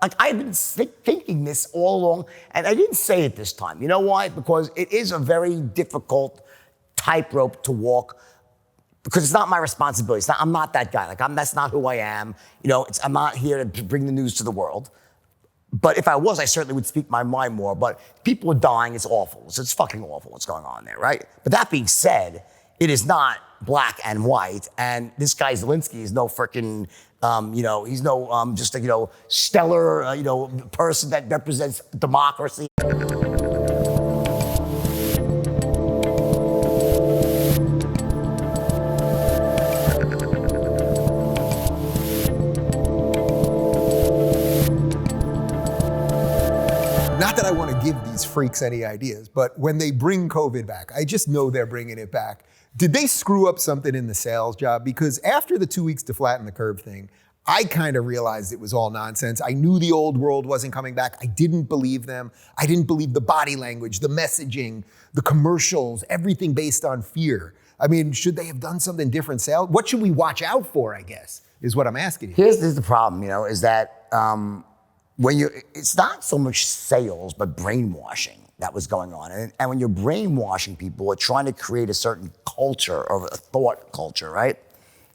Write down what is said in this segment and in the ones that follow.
Like, I've been thinking this all along, and I didn't say it this time. You know why? Because it is a very difficult tightrope to walk, because it's not my responsibility. I'm not that guy. That's not who I am. I'm not here to bring the news to the world. But if I was, I certainly would speak my mind more. But people are dying. It's awful. It's fucking awful what's going on there, right? But that being said, it is not black and white. And this guy Zelensky is no freaking, he's no just a, stellar, person that represents democracy. Not that I want to give these freaks any ideas, but when they bring COVID back, I just know they're bringing it back. Did they screw up something in the sales job? Because after the 2 weeks to flatten the curve thing, I kind of realized it was all nonsense. I knew the old world wasn't coming back. I didn't believe them. I didn't believe the body language, the messaging, the commercials, everything based on fear. I mean, should they have done something different sales? What should we watch out for, I guess, is what I'm asking you. Here's the problem, is that it's not so much sales, but brainwashing that was going on. And when you're brainwashing people or trying to create a certain culture or a thought culture, right?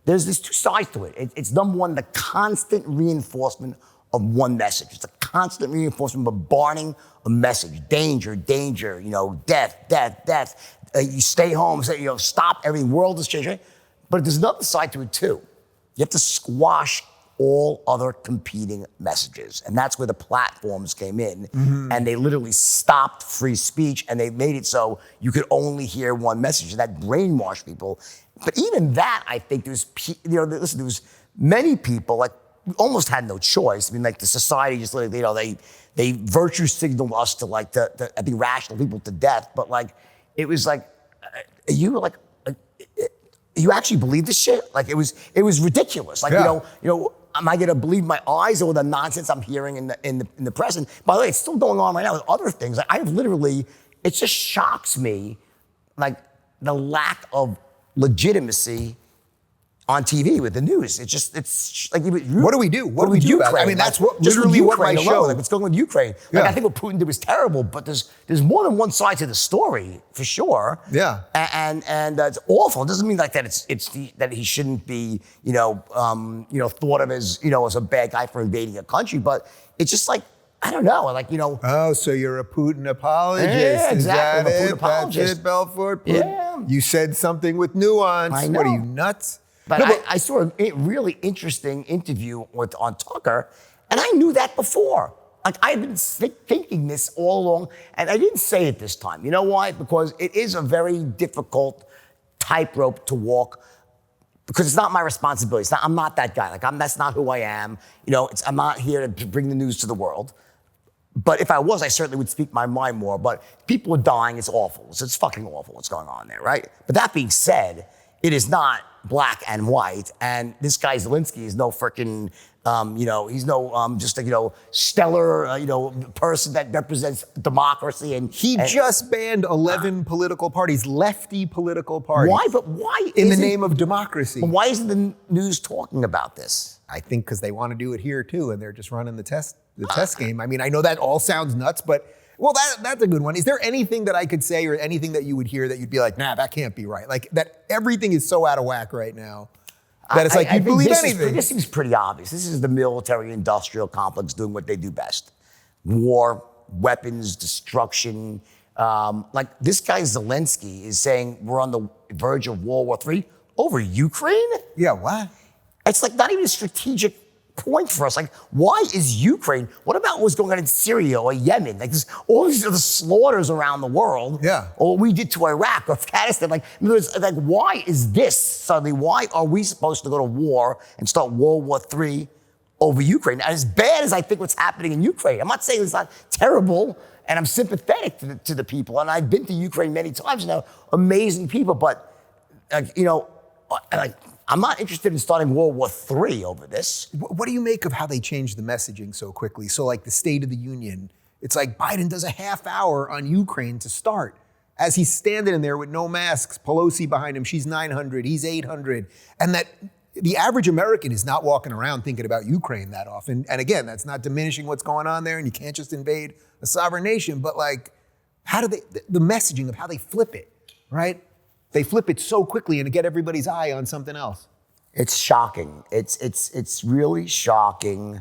There's two sides to it. It's number one, the constant reinforcement of one message. It's a constant reinforcement, bombarding a message. Danger, danger, death, death, death. You stay home, say, stop, every world is changing. But there's another side to it too. You have to squash all other competing messages. And that's where the platforms came in. Mm-hmm. And they literally stopped free speech, and they made it so you could only hear one message. And that brainwashed people. But even that, I think there was many people, like, almost had no choice. I mean, like, the society just literally, they virtue signaled us to, like, the rational people to death. But, like, it was like, you actually believe this shit? Like, it was ridiculous. Like, yeah. Am I gonna believe my eyes or the nonsense I'm hearing in the press? And by the way, it's still going on right now with other things. It just shocks me, like, the lack of legitimacy on TV with the news. It's like, what do we do? What do we do about it? I mean, that's literally what my show. Like, what's going on with Ukraine? Like, yeah. I think what Putin did was terrible, but there's more than one side to the story, for sure. Yeah. And it's awful. It doesn't mean like that that he shouldn't be, thought of as, as a bad guy for invading a country, but it's just like, I don't know, like, Oh, so you're a Putin apologist. Yeah, exactly. Is that I'm a Putin it? apologist. That's it, Belfort? Putin. Yeah. You said something with nuance. I know. What are you, nuts? But I saw a really interesting interview on Tucker, and I knew that before. Like, I've been thinking this all along, and I didn't say it this time. You know why? Because it is a very difficult tightrope to walk, because it's not my responsibility. I'm not that guy. That's not who I am. I'm not here to bring the news to the world. But if I was, I certainly would speak my mind more. But people are dying. It's awful. It's fucking awful what's going on there, right? But that being said, it is not black and white. And this guy Zelensky is no freaking, he's no just a, stellar, person that represents democracy. And he just banned 11 political parties, lefty political parties. Why? But why? In the name of democracy. But why isn't the news talking about this? I think because they want to do it here too, and they're just running the test game. I mean, I know that all sounds nuts, but well, that's a good one. Is there anything that I could say or anything that you would hear that you'd be like, nah, that can't be right? Like, that everything is so out of whack right now that it's like, you believe anything. This seems pretty obvious. This is the military-industrial complex doing what they do best. War, weapons, destruction. Like, this guy Zelensky is saying we're on the verge of World War III over Ukraine? Yeah, what? It's like not even a strategic point for us. Like, why is Ukraine? What about what's going on in Syria or Yemen? Like, there's all these other slaughters around the world. Yeah. Or what we did to Iraq or Afghanistan. Like, why is this suddenly? Why are we supposed to go to war and start World War III over Ukraine? As bad as I think what's happening in Ukraine, I'm not saying it's not terrible, and I'm sympathetic to the people. And I've been to Ukraine many times now. Amazing people, but I'm not interested in starting World War III over this. What do you make of how they changed the messaging so quickly? So, like, the State of the Union, it's like Biden does a half hour on Ukraine to start. As he's standing in there with no masks, Pelosi behind him, she's 900, he's 800. And that the average American is not walking around thinking about Ukraine that often. And again, that's not diminishing what's going on there, and you can't just invade a sovereign nation, but like, how do they, the messaging of how they flip it, right? They flip it so quickly and to get everybody's eye on something else. It's shocking. It's really shocking.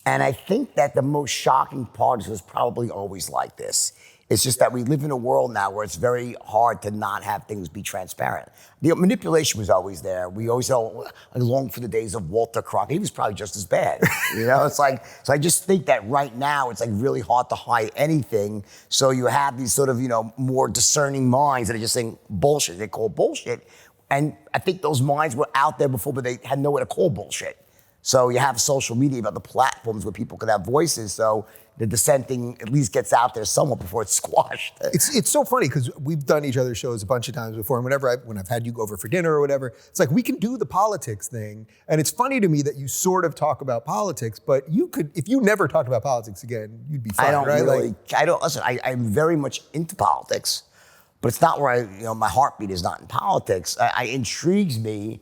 And I think that the most shocking part was probably always like this. It's just that we live in a world now where it's very hard to not have things be transparent. The manipulation was always there. We always long for the days of Walter Cronkite. He was probably just as bad. It's like, so I just think that right now it's like really hard to hide anything. So you have these sort of, more discerning minds that are just saying bullshit. They call bullshit. And I think those minds were out there before, but they had nowhere to call bullshit. So you have social media about the platforms where people could have voices. So the dissenting at least gets out there somewhat before it's squashed. It's so funny because we've done each other's shows a bunch of times before, and when I've had you go over for dinner or whatever, it's like we can do the politics thing. And it's funny to me that you sort of talk about politics, but you could, if you never talked about politics again, you'd be fine, right? Listen, I'm very much into politics, but it's not where my heartbeat is not in politics. It intrigues me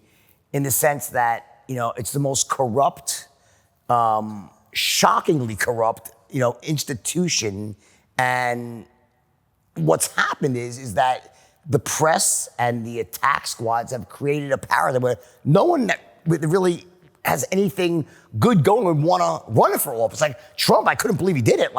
in the sense that, it's the most corrupt, shockingly corrupt, institution. And what's happened is that the press and the attack squads have created a paradigm where no one that really has anything good going would want to run for office. Like Trump, I couldn't believe he did it.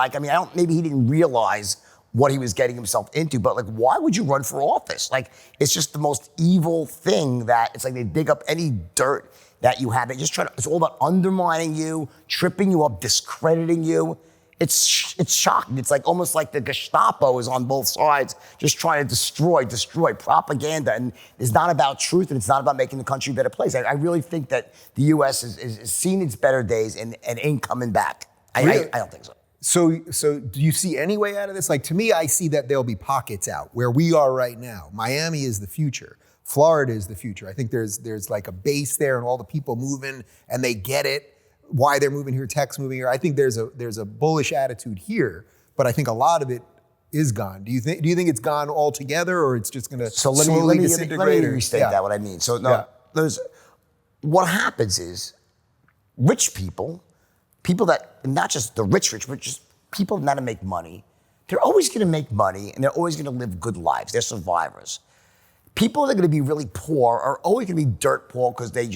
Maybe he didn't realize what he was getting himself into, but why would you run for office? It's just the most evil thing that it's like they dig up any dirt that you have. They just it's all about undermining you, tripping you up, discrediting you. It's shocking. It's almost like the Gestapo is on both sides, just trying to destroy propaganda. And it's not about truth, and it's not about making the country a better place. I really think that the U.S. is seen its better days and ain't coming back. Really? I don't think so. So do you see any way out of this? To me, I see that there'll be pockets out where we are right now. Miami is the future. Florida is the future. I think there's like a base there and all the people moving and they get it, why they're moving here, tech's moving here. I think there's a bullish attitude here, but I think a lot of it is gone. Do you think it's gone altogether, or it's just going to slowly disintegrate? Let me restate that, what I mean. So what happens is rich people that, not just the rich, but just people that make money, they're always going to make money and they're always going to live good lives. They're survivors. People that are going to be really poor are always going to be dirt poor because they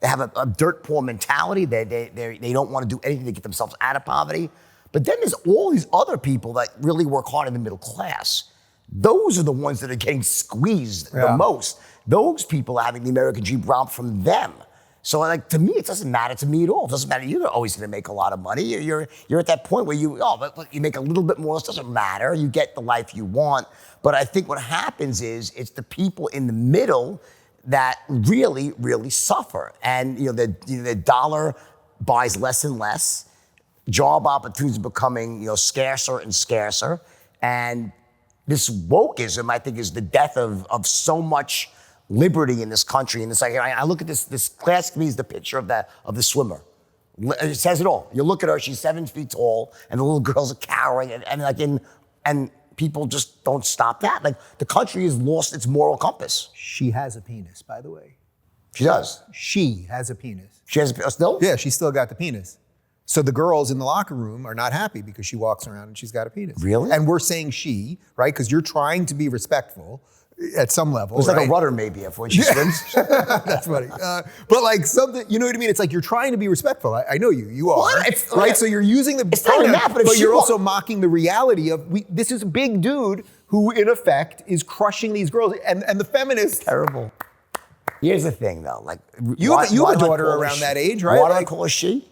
have a dirt poor mentality. They don't want to do anything to get themselves out of poverty. But then there's all these other people that really work hard in the middle class. Those are the ones that are getting squeezed the most. Those people are having the American dream robbed from them. So to me, it doesn't matter to me at all. It doesn't matter. You're always going to make a lot of money. You're at that point where you make a little bit more. It doesn't matter. You get the life you want. But I think what happens is it's the people in the middle that really, really suffer. And the dollar buys less and less. Job opportunities are becoming scarcer and scarcer. And this wokeism, I think, is the death of so much liberty in this country. And it's like, I look at this classic, to me, is the picture of the swimmer. It says it all. You look at her, she's 7 feet tall, and the little girls are cowering, and people just don't stop that. The country has lost its moral compass. She has a penis, by the way. She does? She has a penis. She has a penis still? Yeah, she's still got the penis. So the girls in the locker room are not happy because she walks around and she's got a penis. Really? And we're saying she, right? Because you're trying to be respectful at some level. It's like a rudder maybe when she swims. That's funny. But something, you know what I mean? It's like you're trying to be respectful. I know you are. Right? So you're using the pronoun, but you're also mocking the reality of, this is a big dude who in effect is crushing these girls. And the feminists. Terrible. Here's the thing though. You have a daughter around that age, right? Why do I call her she?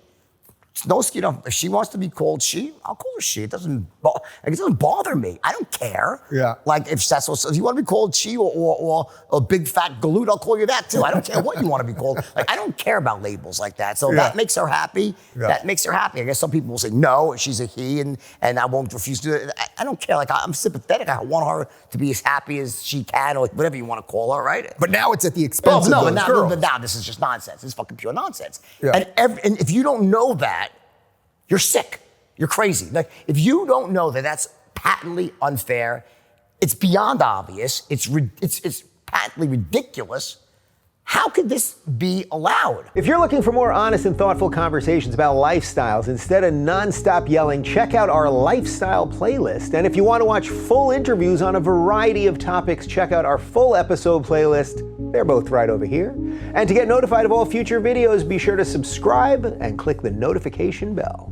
No, if she wants to be called she, I'll call her she. It doesn't bother me. I don't care. Yeah. If you want to be called she or a big fat galoot, I'll call you that too. I don't care what you want to be called. I don't care about labels like that. So that makes her happy. Yeah. That makes her happy. I guess some people will say no, she's a he, and I won't refuse to do it. I don't care. I'm sympathetic. I want her to be as happy as she can, or whatever you want to call her, right? But now it's at the expense of those girls. But now this is just nonsense. It's fucking pure nonsense. Yeah. And if you don't know that, you're sick. You're crazy. If you don't know that that's patently unfair, it's beyond obvious. It's patently ridiculous. How could this be allowed? If you're looking for more honest and thoughtful conversations about lifestyles instead of nonstop yelling, check out our lifestyle playlist. And if you want to watch full interviews on a variety of topics, check out our full episode playlist. They're both right over here. And to get notified of all future videos, be sure to subscribe and click the notification bell.